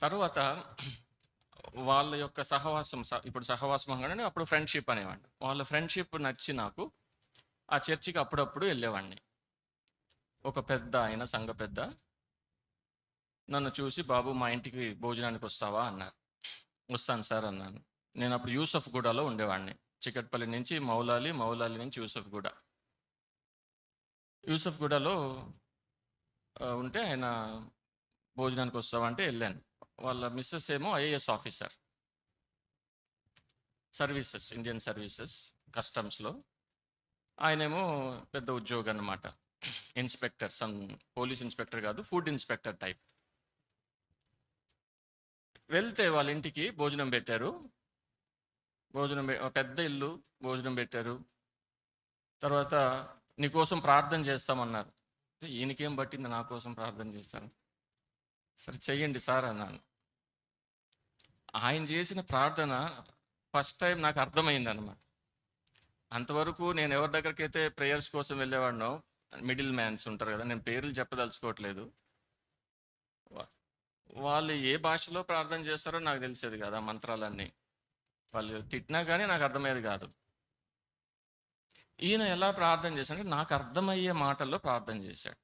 తరువాత వాళ్ళ యొక్క సహవాసం ఇప్పుడు సహవాసం అనగానే అప్పుడు ఫ్రెండ్‌షిప్ అనేవాడిని. వాళ్ళ ఫ్రెండ్‌షిప్ నచ్చి నాకు ఆ చర్చికి అప్పుడప్పుడు వెళ్ళేవాడిని. ఒక పెద్ద ఆయన సంఘ పెద్ద నన్ను చూసి, "బాబు మా ఇంటికి భోజనానికి వస్తావా?" అన్నారు. "వస్తాను సార్" అన్నాను. నేను అప్పుడు యూసఫ్‌గూడలో ఉండేవాడిని. చికట్పల్లి నుంచి మౌలాలి, మౌలాలి నుంచి యూసఫ్‌గూడ. యూసఫ్‌గూడలో ఉంటే ఆయన భోజనానికి వస్తావా అంటే వెళ్ళాను. వాళ్ళ మిసెస్ ఏమో IAS officer. Services, Indian services కస్టమ్స్‌లో. ఆయనేమో పెద్ద ఉద్యోగి అన్నమాట. ఇన్స్‌పెక్టర్, పోలీస్ ఇన్స్‌పెక్టర్ కాదు, ఫుడ్ ఇన్స్‌పెక్టర్ టైప్. వెళ్తే వాళ్ళ ఇంటికి భోజనం పెట్టారు. పెద్ద ఇల్లు, భోజనం పెట్టారు. తర్వాత నీకోసం ప్రార్థన చేస్తామన్నారు. ఈయనకేం పట్టింది నా కోసం ప్రార్థన చేస్తాను. సరే చెయ్యండి సార్ అన్నాను. ఆయన చేసిన ప్రార్థన ఫస్ట్ టైం నాకు అర్థమైందనమాట. అంతవరకు నేను ఎవరి దగ్గరికైతే ప్రేయర్స్ కోసం వెళ్ళేవాడినో, మిడిల్ మ్యాన్స్ ఉంటారు కదా, నేను పేర్లు చెప్పదలుచుకోవట్లేదు. వా- వాళ్ళు ఏ భాషలో ప్రార్థన చేస్తారో నాకు తెలిసేది కదా మంత్రాలన్నీ. వాళ్ళు తిట్టినా కానీ నాకు అర్థమయ్యేది కాదు. ఈయన ఎలా ప్రార్థన చేశాడంటే నాకు అర్థమయ్యే మాటల్లో ప్రార్థన చేశాడు.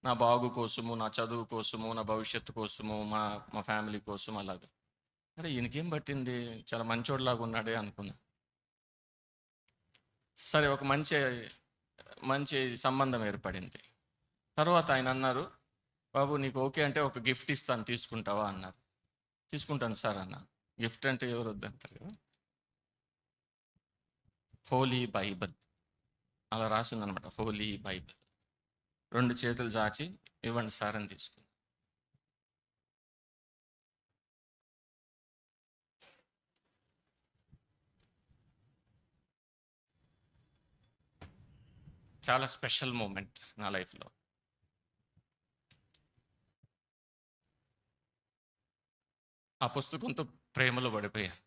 నా బాగు కోసము, నా చదువు కోసము, నా భవిష్యత్తు కోసము, మా మా ఫ్యామిలీ కోసం అలాగా. అరే ఈయనకేం పట్టింది, చాలా మంచోడిలాగా ఉన్నాడే అనుకున్నా. సరే, ఒక మంచి మంచి సంబంధం ఏర్పడింది. తర్వాత ఆయన అన్నారు, బాబు నీకు ఓకే అంటే ఒక గిఫ్ట్ ఇస్తాను తీసుకుంటావా అన్నారు. తీసుకుంటాను సార్ అన్నా. గిఫ్ట్ అంటే ఎవరు వద్దంటారు కదా. హోలీ బైబిల్ అలా రాసిందనమాట. హోలీ బైబిల్ 2 చేతులు చాచి ఇవ్వండి సార్ అని తీసుకున్నాను. చాలా స్పెషల్ మూమెంట్ నా లైఫ్లో. ఆ పుస్తకంతో ప్రేమలో పడిపోయాను.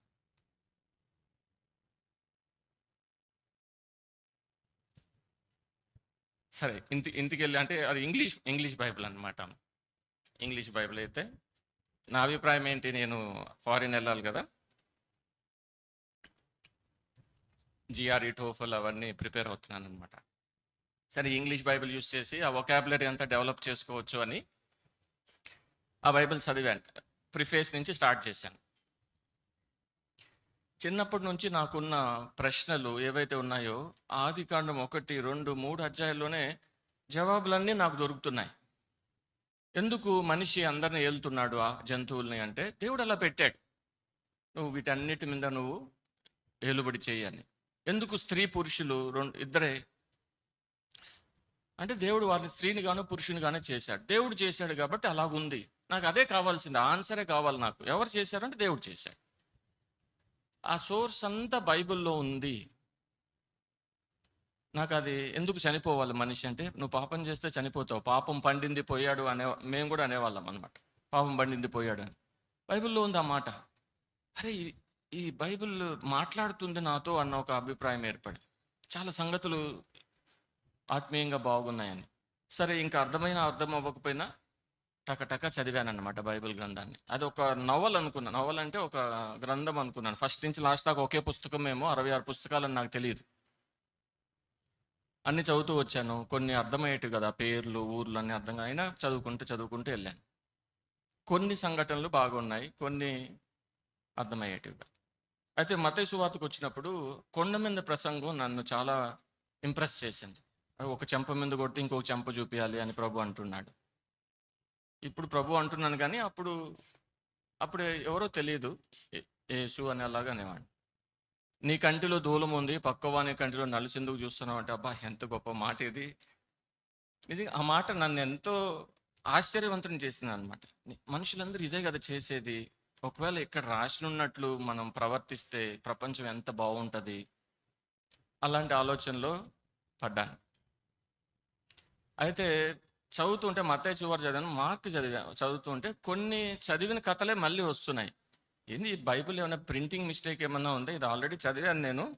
సరే, ఇంటికి వెళ్ళి అంటే అది ఇంగ్లీష్ బైబిల్ అనమాట. ఇంగ్లీష్ బైబిల్ అయితే నా అభిప్రాయం ఏంటి, నేను ఫారిన్ వెళ్ళాలి కదా, జిఆర్ఈ టోఫల్ అవన్నీ ప్రిపేర్ అవుతున్నాను అనమాట. సరే, ఇంగ్లీష్ బైబిల్ యూస్ చేసి ఆ వొకాబులరీ అంతా డెవలప్ చేసుకోవచ్చు అని ఆ బైబిల్ చదివాను. ప్రిఫేస్ నుంచి స్టార్ట్ చేశాను. చిన్నప్పటి నుంచి నాకున్న ప్రశ్నలు ఏవైతే ఉన్నాయో, ఆదికాండం 1, 2, 3 అధ్యాయాల్లోనే జవాబులన్నీ నాకు దొరుకుతున్నాయి. ఎందుకు మనిషి అందరిని ఏలుతున్నాడు ఆ జంతువుల్ని అంటే, దేవుడు అలా పెట్టాడు. నువ్వు వీటన్నిటి మీద నువ్వు ఏలుబడి చేయని. ఎందుకు స్త్రీ పురుషులు ఇద్దరే అంటే, దేవుడు వారిని స్త్రీని గాను పురుషుని గానే చేశాడు. దేవుడు చేశాడు కాబట్టి అలాగుంది. నాకు అదే కావాల్సింది, ఆన్సరే కావాలి నాకు. ఎవరు చేశారంటే దేవుడు చేశాడు. ఆ సోర్స్ అంతా బైబిల్లో ఉంది. నాకు అది ఎందుకు చనిపోవాలి మనిషి అంటే, నువ్వు పాపం చేస్తే చనిపోతావు, పాపం పండింది పోయాడు మేము కూడా అనేవాళ్ళం అనమాట. పాపం పండింది పోయాడు అని బైబిల్లో ఉంది ఆ మాట. అరే ఈ బైబిల్ మాట్లాడుతుంది నాతో అన్న ఒక అభిప్రాయం ఏర్పడి, చాలా సంగతులు ఆత్మీయంగా బాగున్నాయని. సరే, ఇంకా అర్థం అవ్వకపోయినా టకటక చదివానన్నమాట బైబిల్ గ్రంథాన్ని. అది ఒక నవల్ అనుకున్నాను. నవల్ అంటే ఒక గ్రంథం అనుకున్నాను. ఫస్ట్ నుంచి లాస్ట్ దాకా ఒకే పుస్తకం, ఏమో 66 పుస్తకాలని నాకు తెలియదు. అన్ని చదువుతూ వచ్చాను. కొన్ని అర్థమయ్యేటివి కదా, పేర్లు ఊర్లు అన్నీ అర్థం అయినా చదువుకుంటూ వెళ్ళాను. కొన్ని సంఘటనలు బాగున్నాయి, కొన్ని అర్థమయ్యేటివి కాదు. అయితే మత్తయి సువార్తకు వచ్చినప్పుడు కొండ మీద ప్రసంగం నన్ను చాలా ఇంప్రెస్ చేసింది. ఒక చెంప మీద కొట్టి ఇంకొక చెంప చూపించాలి అని ప్రభు అంటున్నాడు. ఇప్పుడు ప్రభు అంటున్నాను కానీ అప్పుడు ఎవరో తెలియదు. యేసు అని అలాగా అనేవాడు. నీ కంటిలో దూలం ఉంది, పక్కవాని కంటిలో నలుసెందుకు చూస్తున్నావు అంటే, అబ్బా ఎంత గొప్ప మాట ఇది. నిజంగా ఆ మాట నన్ను ఎంతో ఆశ్చర్యవంతుని చేసింది అనమాట. మనుషులందరూ ఇదే కదా చేసేది. ఒకవేళ ఇక్కడ రాసినున్నట్లు మనం ప్రవర్తిస్తే ప్రపంచం ఎంత బాగుంటుంది. అలాంటి ఆలోచనలో పడ్డాను. అయితే చదువుతుంటే మత్తయి సువార్త చదివాను, మార్క్ చదువుతుంటే కొన్ని చదివిన కథలే మళ్ళీ వస్తున్నాయి. ఏంది ఈ బైబిల్ ఏమైనా ప్రింటింగ్ మిస్టేక్ ఏమన్నా ఉందా, ఇది ఆల్రెడీ చదివాను నేను,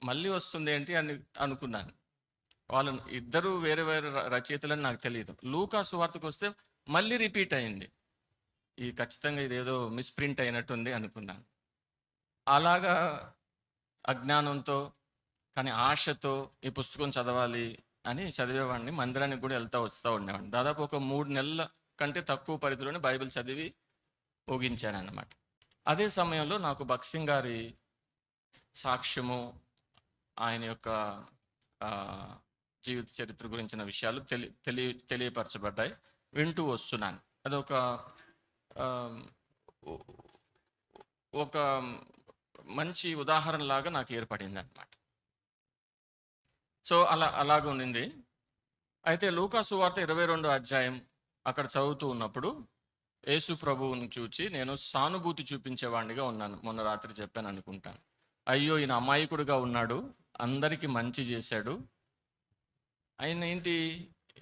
మళ్ళీ వస్తుంది ఏంటి అని అనుకున్నాను. వాళ్ళు ఇద్దరు వేరే వేరే రచయితలని నాకు తెలియదు. లూకా సువార్తకు వస్తే మళ్ళీ రిపీట్ అయింది. ఇది ఖచ్చితంగా ఇదేదో మిస్‌ప్రింట్ అయినట్టుంది అనుకున్నాను. అలాగా అజ్ఞానంతో, కానీ ఆశతో ఈ పుస్తకం చదవాలి అని చదివేవాడిని. మందిరానికి కూడా వెళ్తా, వస్తా ఉండేవాడిని. దాదాపు ఒక 3 నెలల కంటే తక్కువ పరిధిలోనే బైబిల్ చదివి ముగించానన్నమాట. అదే సమయంలో నాకు భగత్ సింగ్ గారి సాక్ష్యము, ఆయన యొక్క జీవిత చరిత్ర గురించిన విషయాలు తెలియపరచబడ్డాయి. వింటూ వస్తున్నాను. అదొక ఆహ్, ఒక మంచి ఉదాహరణలాగా నాకు ఏర్పడిందనమాట. సో, అలాగ ఉండింది. అయితే లూకా సువార్త 22 అధ్యాయం అక్కడ చదువుతూ ఉన్నప్పుడు యేసు ప్రభువుని చూచి నేను సానుభూతి చూపించేవాడినిగా ఉన్నాను. మొన్న రాత్రి చెప్పాను అనుకుంటాను. అయ్యో! ఈయన అమాయకుడిగా ఉన్నాడు. అందరికీ మంచి చేశాడు. ఆయన ఏంటి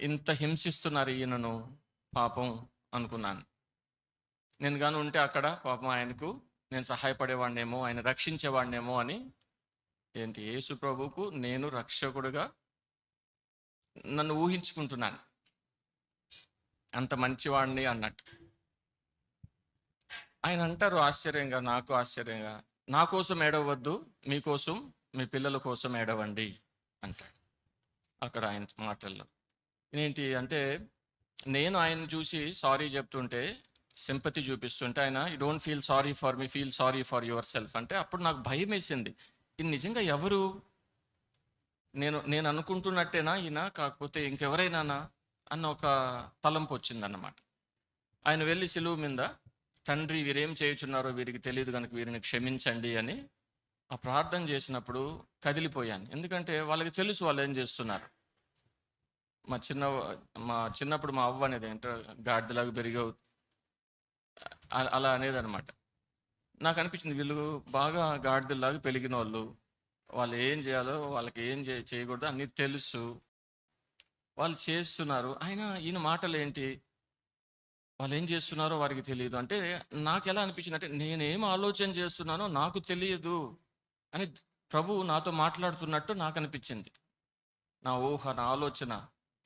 ఇంత హింసిస్తున్నారు ఈయనను పాపం అనుకున్నాను. నేను గాని ఉంటే అక్కడ పాపం ఆయనకు నేను సహాయపడేవాడినేమో, ఆయన రక్షించేవాడినేమో అని ఏంటి యేసు ప్రభువుకు నేను రక్షకుడుగా నన్ను ఊహించుకుంటున్నాను. అంత మంచివాడిని అన్నట్టు. ఆయన అంటారు ఆశ్చర్యంగా, నాకు ఆశ్చర్యంగా, నా కోసం ఏడవద్దు, మీకోసం మీ పిల్లల కోసం ఏడవండి అంటాడు అక్కడ ఆయన మాటల్లో. ఏంటి అంటే నేను ఆయన్ని చూసి సారీ చెప్తుంటే, సింపతి చూపిస్తుంటే ఆయన you don't feel sorry for me, feel sorry for your self అంటే అప్పుడు నాకు భయం వేసింది. ఇది నిజంగా ఎవరు? నేను నేను అనుకుంటున్నట్టేనా ఈయన, కాకపోతే ఇంకెవరైనానా అన్న ఒక తలంపు వచ్చిందన్నమాట. ఆయన వెళ్ళి సిలువ మీద తండ్రి వీరేం చేయుచున్నారో వీరికి తెలియదు కనుక వీరిని క్షమించండి అని ఆ ప్రార్థన చేసినప్పుడు కదిలిపోయాను. ఎందుకంటే వాళ్ళకి తెలుసు వాళ్ళు ఏం చేస్తున్నారు. మా చిన్నప్పుడు మా అవ్వ అనేది అంటే గాడిదలాగా పెరిగావు అలా అనేది అనమాట. నాకు అనిపించింది వీళ్ళు బాగా గాడిదలాగా పెరిగిన వాళ్ళు ఏం చేయాలో వాళ్ళకి ఏం చేయకూడదు అన్నీ తెలుసు, వాళ్ళు చేస్తున్నారు. ఈయన మాటలు ఏంటి, వాళ్ళు ఏం చేస్తున్నారో వారికి తెలియదు అంటే నాకు ఎలా అనిపించింది అంటే నేనేం ఆలోచన చేస్తున్నానో నాకు తెలియదు అని ప్రభువు నాతో మాట్లాడుతున్నట్టు నాకు అనిపించింది. నా ఊహ, నా ఆలోచన,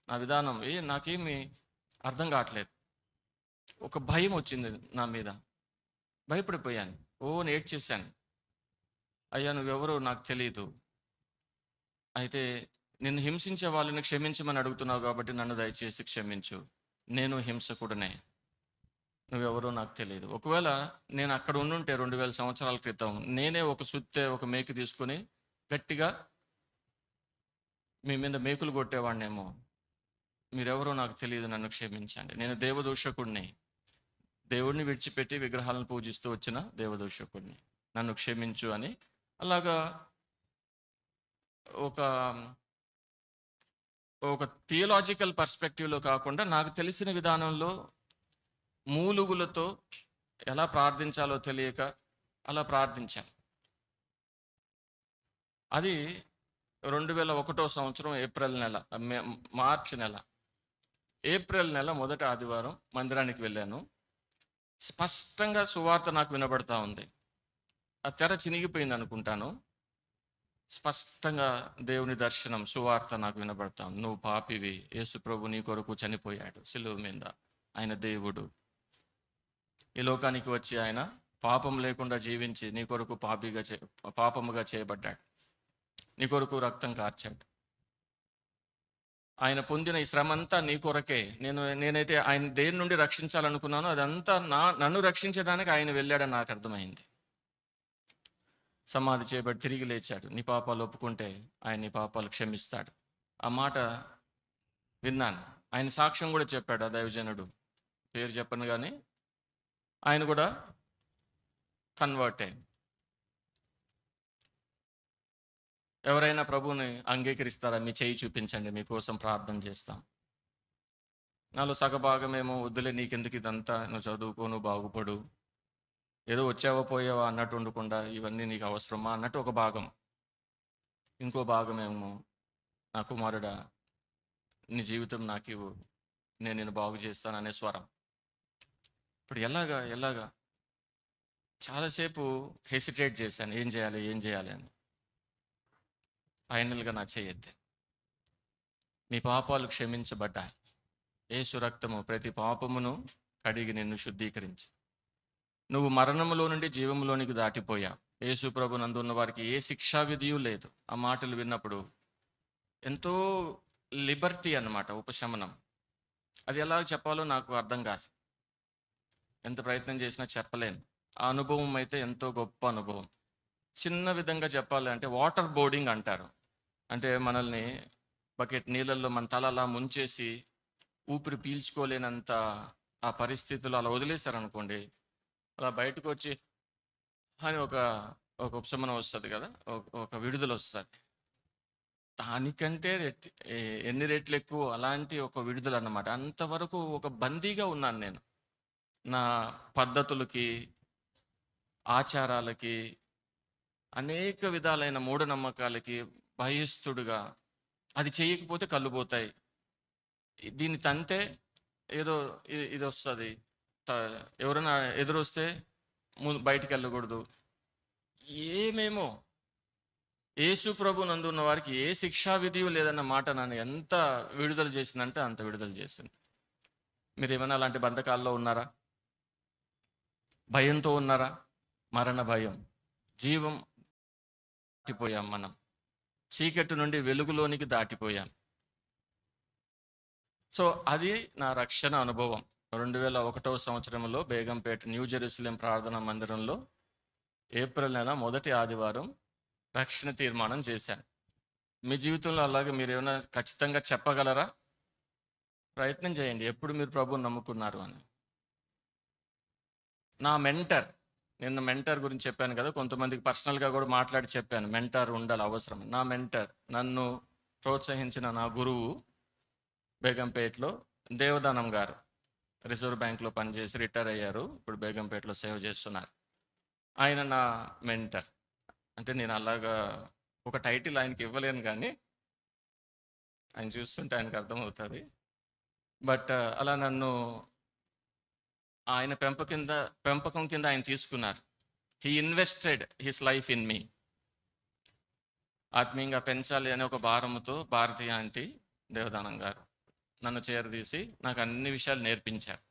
నా విధానం నాకేమీ అర్థం కావట్లేదు. ఒక భయం వచ్చింది నా మీద. భయపడిపోయాను. నేడ్చేశాను. అయ్యా నువ్వెవరో నాకు తెలియదు. అయితే నిన్ను హింసించే వాళ్ళని క్షమించమని అడుగుతున్నావు కాబట్టి నన్ను దయచేసి క్షమించు. నేను హింసకుడనే. నువ్వెవరో నాకు తెలియదు. ఒకవేళ నేను అక్కడ ఉండుంటే 2000 సంవత్సరాల క్రితం నేనే ఒక సుత్తె, ఒక మేకు తీసుకొని గట్టిగా మీ మీద మేకులు కొట్టేవాడినేమో. మీరెవరో నాకు తెలియదు, నన్ను క్షమించండి. నేను దేవదూషకుడిని. దేవుడిని విడిచిపెట్టి విగ్రహాలను పూజిస్తూ వచ్చిన దేవదూషకుడిని. నన్ను క్షమించు అని అలాగా ఒక ఒక థియలాజికల్ పర్స్పెక్టివ్లో కాకుండా నాకు తెలిసిన విధానంలో మూలుగులతో ఎలా ప్రార్థించాలో తెలియక అలా ప్రార్థించాను. అది 2001 సంవత్సరం ఏప్రిల్ నెల, మార్చి నెల. ఏప్రిల్ నెల మొదటి ఆదివారం మందిరానికి వెళ్ళాను. స్పష్టంగా సువార్త నాకు వినబడతా ఉంది. ఆ తెర చినిగిపోయింది అనుకుంటాను. స్పష్టంగా దేవుని దర్శనం, సువార్త నాకు వినబడతాం. నువ్వు పాపివి, యేసు ప్రభు నీ కొరకు చనిపోయాడు సిలువ మీద. ఆయన దేవుడు ఈ లోకానికి వచ్చి ఆయన పాపం లేకుండా జీవించి నీ కొరకు పాపముగా చేయబడ్డాడు. నీ కొరకు రక్తం కార్చాడు. ఆయన పొందిన ఈ శ్రమంతా నీ కొరకే. నేనైతే ఆయన దేని నుండి రక్షించాలనుకున్నానో అదంతా నన్ను రక్షించడానికి ఆయన వెళ్ళాడని నాకు అర్థమైంది. సమాధి చేయబడి తిరిగి లేచాడు. నీ పాపాలు ఒప్పుకుంటే ఆయన నీ పాపాలు క్షమిస్తాడు. ఆ మాట విన్నాను. ఆయన సాక్ష్యం కూడా చెప్పాడు. ఆ దైవజనుడు పేరు చెప్పను కానీ ఆయన కూడా కన్వర్ట్ అయ్యి. ఎవరైనా ప్రభువుని అంగీకరిస్తారా? మీ చేయి చూపించండి, మీకోసం ప్రార్థన చేస్తాం. నాలో సగభాగమేమో వద్దులే, నీకెందుకు ఇదంతా, నువ్వు చదువుకో, నువ్వు బాగుపడు, ఏదో వచ్చావా పోయావా అన్నట్టు ఉండకుండా ఇవన్నీ నీకు అవసరమా అన్నట్టు ఒక భాగం. ఇంకో భాగమేమో నా కుమారుడా నీ జీవితం నాకు ఇవ్వు, నేను నిన్ను బాగు చేస్తాననే స్వరం. ఇప్పుడు ఎలాగా చాలాసేపు హెసిటేట్ చేశాను, ఏం చేయాలి అని. ఫైనల్గా నా చేయెత్తే, నీ పాపాలు క్షమించబడ్డాయి. యేసు రక్తము ప్రతి పాపమును కడిగి నిన్ను శుద్ధీకరించి నువ్వు మరణములో నుండి జీవములోనికి దాటిపోయావు. యేసు ప్రభు నందు ఉన్న వారికి ఏ శిక్షా విధియు లేదు. ఆ మాటలు విన్నప్పుడు ఎంతో లిబర్టీ అన్నమాట, ఉపశమనం. అది ఎలా చెప్పాలో నాకు అర్థం కాదు. ఎంత ప్రయత్నం చేసినా చెప్పలేను. ఆ అనుభవం అయితే ఎంతో గొప్ప అనుభవం. చిన్న విధంగా చెప్పాలంటే వాటర్ బోర్డింగ్ అంటారు. అంటే మనల్ని బకెట్ నీళ్ళల్లో మన తల అలా ముంచేసి ఊపిరి పీల్చుకోలేనంత ఆ పరిస్థితులు అలా వదిలేశారనుకోండి, అలా బయటకు వచ్చి అని ఒక ఒక ఉపశమనం వస్తుంది కదా, ఒక విడుదల వస్తుంది. దానికంటే ఎన్ని రెట్లు ఎక్కువ అలాంటి ఒక విడుదల అన్నమాట. అంతవరకు ఒక బందీగా ఉన్నాను నేను. నా పద్ధతులకి, ఆచారాలకి, అనేక విధాలైన మూఢనమ్మకాలకి భయస్థుడుగా. అది చేయకపోతే కళ్ళు పోతాయి, దీన్ని తంతే ఏదో ఇది వస్తుంది, ఎవరైనా ఎదురొస్తే ముందు బయటికి వెళ్ళకూడదు, ఏమేమో. యేసు ప్రభు నందు ఉన్న వారికి ఏ శిక్షా విధి లేదన్న మాట నన్ను ఎంత విడుదల చేసిందంటే అంత విడుదల చేసింది. మీరు ఏమైనా అలాంటి బంధకాల్లో ఉన్నారా? భయంతో ఉన్నారా? మరణ భయం, జీవం దాటిపోయాం మనం. చీకటి నుండి వెలుగులోనికి దాటిపోయాం. సో అది నా రక్షణ అనుభవం. 2001వ సంవత్సరంలో బేగంపేట న్యూ జెరూసలేం ప్రార్థనా మందిరంలో ఏప్రిల్ నెల మొదటి ఆదివారం రక్షణ తీర్మానం చేశాను. మీ జీవితంలో అలాగే మీరు ఏమైనా ఖచ్చితంగా చెప్పగలరా? ప్రయత్నం చేయండి, ఎప్పుడు మీరు ప్రభువుని నమ్ముకున్నారు అని. నా మెంటర్, నిన్న మెంటర్ గురించి చెప్పాను కదా, కొంతమందికి పర్సనల్గా కూడా మాట్లాడి చెప్పాను, మెంటర్ ఉండాలి, అవసరం. నా మెంటర్, నన్ను ప్రోత్సహించిన నా గురువు బేగంపేటలో దేవదానం గారు. రిజర్వ్ బ్యాంక్లో పనిచేసి రిటైర్ అయ్యారు, ఇప్పుడు బేగంపేటలో సేవ చేస్తున్నారు. ఆయన నా మెంటర్. అంటే నేను అలాగా ఒక టైటిల్ ఆయనకి ఇవ్వలేను, కానీ ఆయన చూస్తుంటే ఆయనకు అర్థమవుతుంది. బట్ అలా నన్ను ఆయన పెంపకం కింద ఆయన తీసుకున్నారు. He invested his life in me. ఆత్మీయంగా పెంచాలి అనే ఒక భారంతో భారతీయ ఆంటీ దేవదానం గారు నన్ను చేరదీసి నాకు అన్ని విషయాలు నేర్పించారు.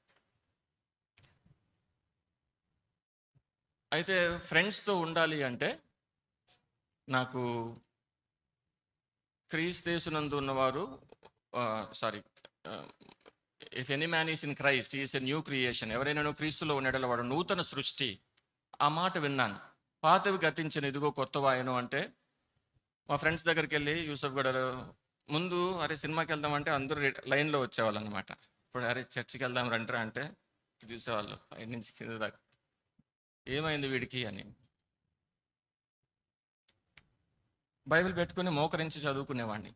అయితే ఫ్రెండ్స్తో ఉండాలి అంటే నాకు క్రీస్తునందు ఉన్నవారు, if any man is in Christ is a new creation. ఎవరైనా క్రీస్తులో ఉండేలా వాడు నూతన సృష్టి. ఆ మాట విన్నాను. పాతవి గతించిన ఇదిగో కొత్తవాయను అంటే, మా ఫ్రెండ్స్ దగ్గరికి వెళ్ళి యూసఫ్ గడారు ముందు అరే సినిమాకి వెళ్దామంటే అందరూ లైన్లో వచ్చేవాళ్ళు అనమాట. ఇప్పుడు అరే చర్చికి వెళ్దాం రంటారా అంటే చూసేవాళ్ళు పై నుంచి కింద దాకా, ఏమైంది వీడికి అని. బైబిల్ పెట్టుకుని మోకరించి చదువుకునేవాడిని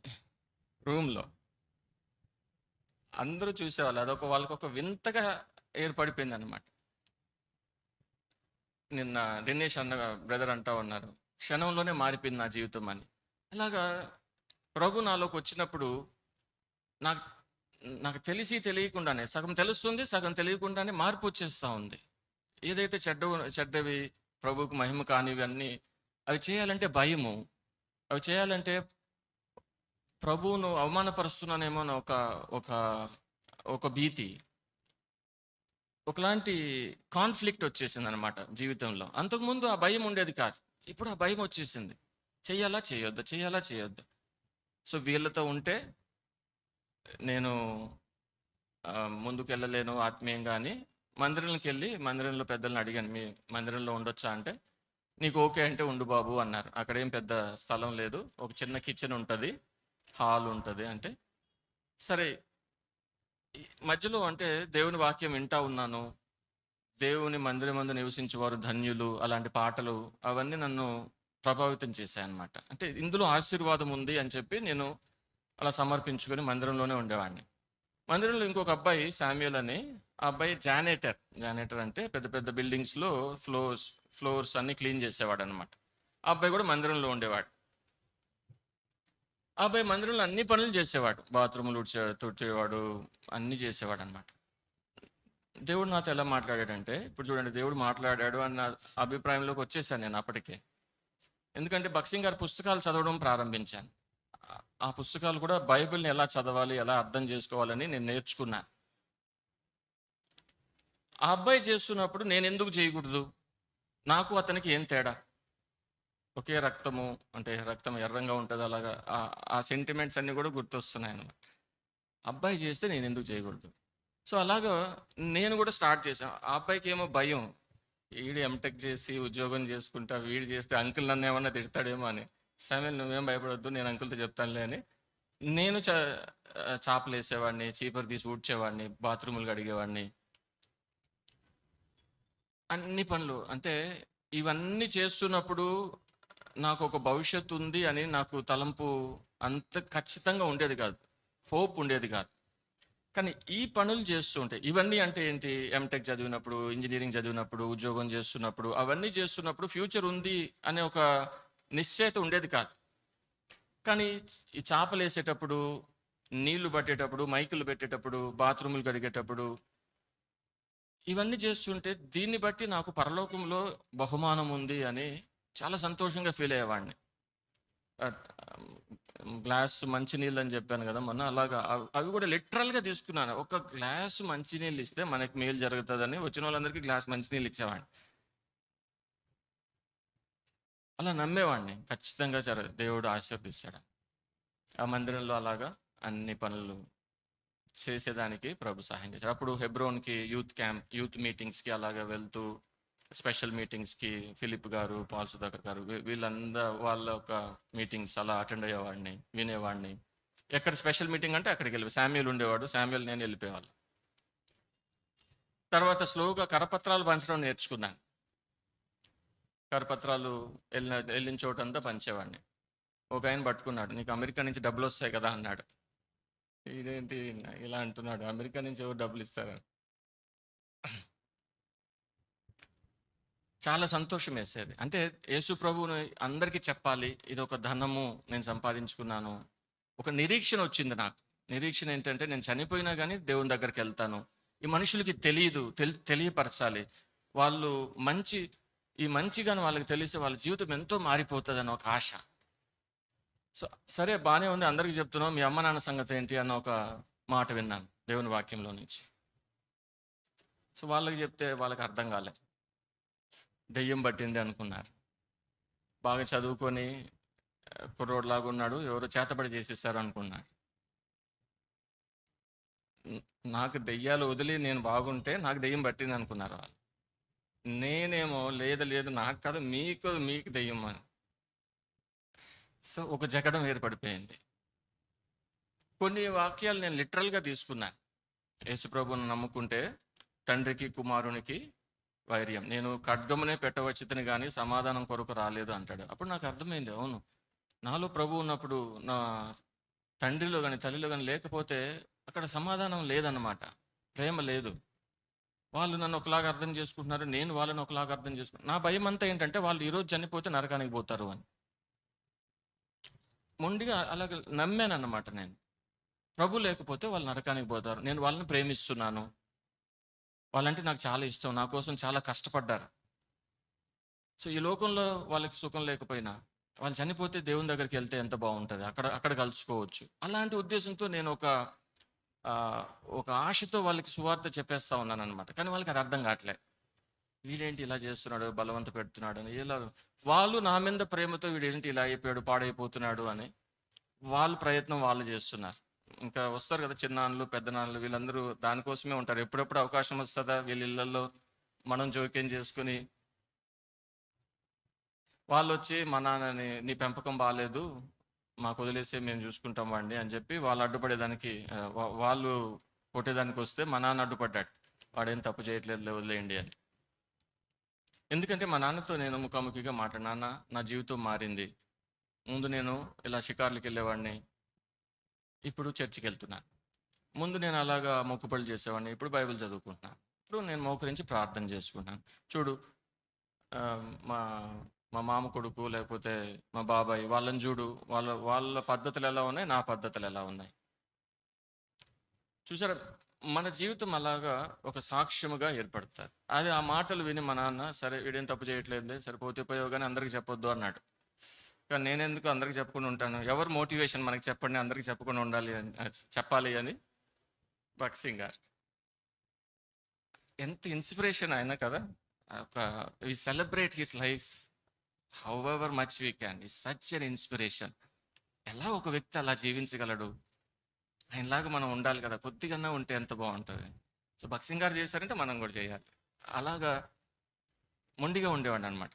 రూమ్లో. అందరూ చూసేవాళ్ళు. అదొక వాళ్ళకి ఒక వింతగా ఏర్పడిపోయింది అనమాట. నిన్న దినేష్ అన్న బ్రదర్ అంటా ఉన్నారు, క్షణంలోనే మారిపోయింది నా జీవితం అని. అలాగా ప్రభు నాలోకి వచ్చినప్పుడు నాకు నాకు తెలియకుండానే, సగం తెలుస్తుంది, సగం తెలియకుండానే మార్పు వచ్చేస్తూ ఉంది. ఏదైతే చెడ్డవి ప్రభువుకు మహిమ కానివి అన్నీ, అవి చేయాలంటే భయము, అవి చేయాలంటే ప్రభువును అవమానపరుస్తున్నానేమో అని ఒక ఒక భీతి, ఒకలాంటి కాన్ఫ్లిక్ట్ వచ్చేసింది అనమాట జీవితంలో. అంతకుముందు ఆ భయం ఉండేది కాదు, ఇప్పుడు ఆ భయం వచ్చేసింది. చెయ్యాలా చేయొద్దా. సో వీళ్ళతో ఉంటే నేను ముందుకు వెళ్ళలేను ఆత్మీయంగా అని మందిరంలోకి వెళ్ళి మందిరంలో పెద్దలను అడిగాను, మీ మందిరంలో ఉండొచ్చా అంటే, నీకు ఓకే అంటే ఉండు బాబు అన్నారు. అక్కడేం పెద్ద స్థలం లేదు, ఒక చిన్న కిచెన్ ఉంటుంది, హాల్ ఉంటుంది. అంటే సరే. మధ్యలో అంటే దేవుని వాక్యం వింటా ఉన్నాను. దేవుని మందిరమందు నివసించేవారు ధన్యులు, అలాంటి పాటలు అవన్నీ నన్ను ప్రభావితం చేశాయి అన్నమాట. అంటే ఇందులో ఆశీర్వాదం ఉంది అని చెప్పి నేను అలా సమర్పించుకొని మందిరంలోనే ఉండేవాడిని. మందిరంలో ఇంకొక అబ్బాయి శామ్యూల్ అని, ఆ అబ్బాయి జానేటర్ అంటే పెద్ద పెద్ద బిల్డింగ్స్లో ఫ్లోర్స్ అన్ని క్లీన్ చేసేవాడు అనమాట. ఆ అబ్బాయి కూడా మందిరంలో ఉండేవాడు. ఆ అబ్బాయి మందిరంలో అన్ని పనులు చేసేవాడు, బాత్రూములు తుడిచేవాడు, అన్నీ చేసేవాడు అనమాట. దేవుడు నాతో ఎలా మాట్లాడాడంటే, ఇప్పుడు చూడండి, దేవుడు మాట్లాడాడు అన్న అభిప్రాయంలోకి వచ్చేసాను నేను అప్పటికే. ఎందుకంటే బక్సింగ్ గారి పుస్తకాలు చదవడం ప్రారంభించాను. ఆ పుస్తకాలు కూడా బైబిల్ని ఎలా చదవాలి, ఎలా అర్థం చేసుకోవాలని నేను నేర్చుకున్నాను. ఆ అబ్బాయి చేస్తున్నప్పుడు నేను ఎందుకు చేయకూడదు? నాకు అతనికి ఏం తేడా? ఒకే రక్తము, అంటే రక్తం ఎర్రంగా ఉంటుంది అలాగా. ఆ సెంటిమెంట్స్ అన్నీ కూడా గుర్తొస్తున్నాయి అన్నమాట. అబ్బాయి చేస్తే నేను ఎందుకు చేయకూడదు? సో అలాగా నేను కూడా స్టార్ట్ చేశాను. ఆ అబ్బాయికి ఏమో భయం, వీడు ఎంటెక్ చేసి ఉద్యోగం చేసుకుంటా, వీడు చేస్తే అంకుల్ నన్ను ఏమన్నా తిడతాడేమో అని. సమయం నువ్వేం భయపడొద్దు, నేను అంకుల్తో చెప్తానులే అని నేను చాపలు వేసేవాడిని, చీపురు తీసి ఊడ్చేవాడిని, బాత్రూములు కడిగేవాడిని, అన్ని పనులు. అంటే ఇవన్నీ చేస్తున్నప్పుడు నాకు ఒక భవిష్యత్తు ఉంది అని నాకు తలంపు అంత ఖచ్చితంగా ఉండేది కాదు, హోప్ ఉండేది కాదు. కానీ ఈ పనులు చేస్తూ ఉంటే, ఇవన్నీ అంటే ఏంటి, ఎంటెక్ చదివినప్పుడు, ఇంజనీరింగ్ చదివినప్పుడు, ఉద్యోగం చేస్తున్నప్పుడు, అవన్నీ చేస్తున్నప్పుడు ఫ్యూచర్ ఉంది అనే ఒక నిశ్చయత ఉండేది కాదు. కానీ ఈ చేపలు వేసేటప్పుడు, నీళ్లు పట్టేటప్పుడు, మైకులు పెట్టేటప్పుడు, బాత్రూములు కడిగేటప్పుడు, ఇవన్నీ చేస్తుంటే దీన్ని బట్టి నాకు పరలోకంలో బహుమానం ఉంది అని చాలా సంతోషంగా ఫీల్ అయ్యేవాడిని. గ్లాస్ మంచినీళ్ళు అని చెప్పాను కదా మొన్న, అలాగా అవి కూడా లిటరల్గా తీసుకున్నాను. ఒక గ్లాసు మంచినీళ్ళు ఇస్తే మనకి మేలు జరుగుతుందని వచ్చిన వాళ్ళందరికీ గ్లాస్ మంచినీళ్ళు ఇచ్చేవాడిని. అలా నమ్మేవాడిని, ఖచ్చితంగా దేవుడు ఆశీర్దిస్తాడు. ఆ మందిరంలో అలాగా అన్ని పనులు చేసేదానికి ప్రభు సహాయం చేశాడు. అప్పుడు హెబ్రోన్కి యూత్ మీటింగ్స్కి అలాగా వెళ్తూ, స్పెషల్ మీటింగ్స్కి ఫిలిప్ గారు, పాల్ సుధాకర్ గారు, వీళ్ళందరూ వాళ్ళ ఒక మీటింగ్స్ అలా అటెండ్ అయ్యేవాడిని, వినేవాడిని. ఎక్కడ స్పెషల్ మీటింగ్ అంటే అక్కడికి వెళ్ళి శామ్యుల్ ఉండేవాడు, శామ్యుల్ నేను వెళ్ళిపోయేవాళ్ళు. తర్వాత స్లోగా కరపత్రాలు పంచడం నేర్చుకున్నాను. కరపత్రాలు వెళ్ళిన చోటంతా పంచేవాడిని. ఒక ఆయన పట్టుకున్నాడు, నీకు అమెరికా నుంచి డబ్బులు వస్తాయి కదా అన్నాడు. ఇదేంటి ఇలా అంటున్నాడు, అమెరికా నుంచి ఎవరు డబ్బులు ఇస్తారు? చాలా సంతోషం వేసేది. అంటే యేసు ప్రభువుని అందరికీ చెప్పాలి, ఇది ఒక ధనము నేను సంపాదించుకున్నాను. ఒక నిరీక్షణ వచ్చింది నాకు. నిరీక్షణ ఏంటంటే నేను చనిపోయినా కానీ దేవుని దగ్గరికి వెళ్తాను. ఈ మనుషులకి తెలియదు, తెలియపరచాలి. వాళ్ళు ఈ మంచిగాని వాళ్ళకి తెలిసి వాళ్ళ జీవితం ఎంతో మారిపోతుందని ఒక ఆశ. సో సరే, బాగానే ఉంది, అందరికీ చెప్తున్నాం, మీ అమ్మ నాన్న సంగతి ఏంటి అన్న ఒక మాట విన్నాను దేవుని వాక్యంలో నుంచి. సో వాళ్ళకి చెప్తే వాళ్ళకి అర్థం కాలే, దెయ్యం పట్టింది అనుకున్నారు. బాగా చదువుకొని కుర్రోడ్లాగా ఉన్నాడు, ఎవరో చేతబడి చేసేసారు అనుకున్నాడు. నాకు దెయ్యాలు వదిలి నేను బాగుంటే నాకు దెయ్యం పట్టింది అనుకున్నారు వాళ్ళు. నేనేమో లేదు లేదు నాకు కాదు, మీకు దెయ్యం అని. సో ఒక జగడం ఏర్పడిపోయింది. కొన్ని వాక్యాలు నేను లిటరల్గా తీసుకున్నాను. యేసుప్రభుని నమ్ముకుంటే తండ్రికి కుమారునికి వైర్యం, నేను ఖడ్గమునే పెట్టవచ్చుతని కానీ సమాధానం కొరకు రాలేదు అంటాడు. అప్పుడు నాకు అర్థమైంది, అవును, నాలో ప్రభు ఉన్నప్పుడు నా తండ్రిలో కానీ తల్లిలో కానీ లేకపోతే అక్కడ సమాధానం లేదన్నమాట, ప్రేమ లేదు. వాళ్ళు నన్ను ఒకలాగా అర్థం చేసుకుంటున్నారు, నేను వాళ్ళని ఒకలాగా అర్థం చేసుకుంటున్నాను. నా భయం అంతా ఏంటంటే వాళ్ళు ఈరోజు చనిపోతే నరకానికి పోతారు అని మొండిగా అలాగే నమ్మాను అన్నమాట. నేను ప్రభు లేకపోతే వాళ్ళు నరకానికి పోతారు, నేను వాళ్ళని ప్రేమిస్తున్నాను, వాళ్ళంటే నాకు చాలా ఇష్టం, నా కోసం చాలా కష్టపడ్డారు. సో ఈ లోకంలో వాళ్ళకి సుఖం లేకపోయినా వాళ్ళు చనిపోతే దేవుని దగ్గరికి వెళ్తే ఎంత బాగుంటుంది, అక్కడ కలుసుకోవచ్చు. అలాంటి ఉద్దేశంతో నేను ఒక ఆశతో వాళ్ళకి సువార్త చెప్పేస్తా ఉన్నాను అనమాట. కానీ వాళ్ళకి అది అర్థం కావట్లే, వీడేంటి ఇలా చేస్తున్నాడు, బలవంత పెడుతున్నాడు అని. ఇలా వాళ్ళు నా మీద ప్రేమతో వీడేంటి ఇలా అయిపోయాడు, పాడైపోతున్నాడు అని వాళ్ళు ప్రయత్నం వాళ్ళు చేస్తున్నారు. ఇంకా వస్తారు కదా చిన్నాన్నలు పెద్దనాన్నలు, వీళ్ళందరూ దానికోసమే ఉంటారు. ఎప్పుడెప్పుడు అవకాశం వస్తుందా వీళ్ళ ఇళ్ళల్లో మనం జోక్యం చేసుకుని, వాళ్ళు వచ్చి మా నాన్నని నీ పెంపకం బాగాలేదు, మాకు వదిలేసే మేము చూసుకుంటాం వాడిని అని చెప్పి వాళ్ళు అడ్డుపడేదానికి, వాళ్ళు కొట్టేదానికి వస్తే మా నాన్న అడ్డుపడ్డాడు, వాడేం తప్పు చేయట్లేదు వదిలేయండి అని. ఎందుకంటే మా నాన్నతో నేను ముఖాముఖిగా మాట్లాడు, నాన్న నా జీవితం మారింది, ముందు నేను ఇలా షికార్లకు వెళ్ళేవాడిని, ఇప్పుడు చర్చికి వెళ్తున్నాను. ముందు నేను అలాగా మొక్కుబడులు చేసేవాడిని, ఇప్పుడు బైబిల్ చదువుకుంటున్నాను. ఇప్పుడు నేను మోకరించి ప్రార్థన చేసుకుంటాను. చూడు, మా మా మామ కొడుకు లేకపోతే మా బాబాయ్ వాళ్ళని చూడు, వాళ్ళ పద్ధతులు ఎలా ఉన్నాయి, నా పద్ధతులు ఎలా ఉన్నాయి. చూసారా, మన జీవితం అలాగా ఒక సాక్ష్యముగా ఏర్పడుతుంది. అది ఆ మాటలు విని మా నాన్న, సరే వీడేం తప్పు చేయట్లేదు, సరే పోతే పోయావు కానీ అందరికీ చెప్పొద్దు అన్నాడు. కానీ నేనెందుకు అందరికీ చెప్పుకుని ఉంటాను, ఎవరు మోటివేషన్ మనకి చెప్పండి, అందరికీ చెప్పకుండా ఉండాలి అని, చెప్పాలి అని భగత్ సింగ్ గారు. ఎంత ఇన్స్పిరేషన్ ఆయన కదా! ఒక we celebrate his life however much we can. Is such an inspiration. ఎలా ఒక వ్యక్తి అలా జీవించగలడు? ఆయనలాగా మనం ఉండాలి కదా! కొద్దిగన్నా ఉంటే ఎంత బావుంటది. సో, భక్త్ సింగ్ గారు చేశారంటే మనం కూడా చేయాలి. అలాగా మొండిగా ఉండేవాడిననమాట.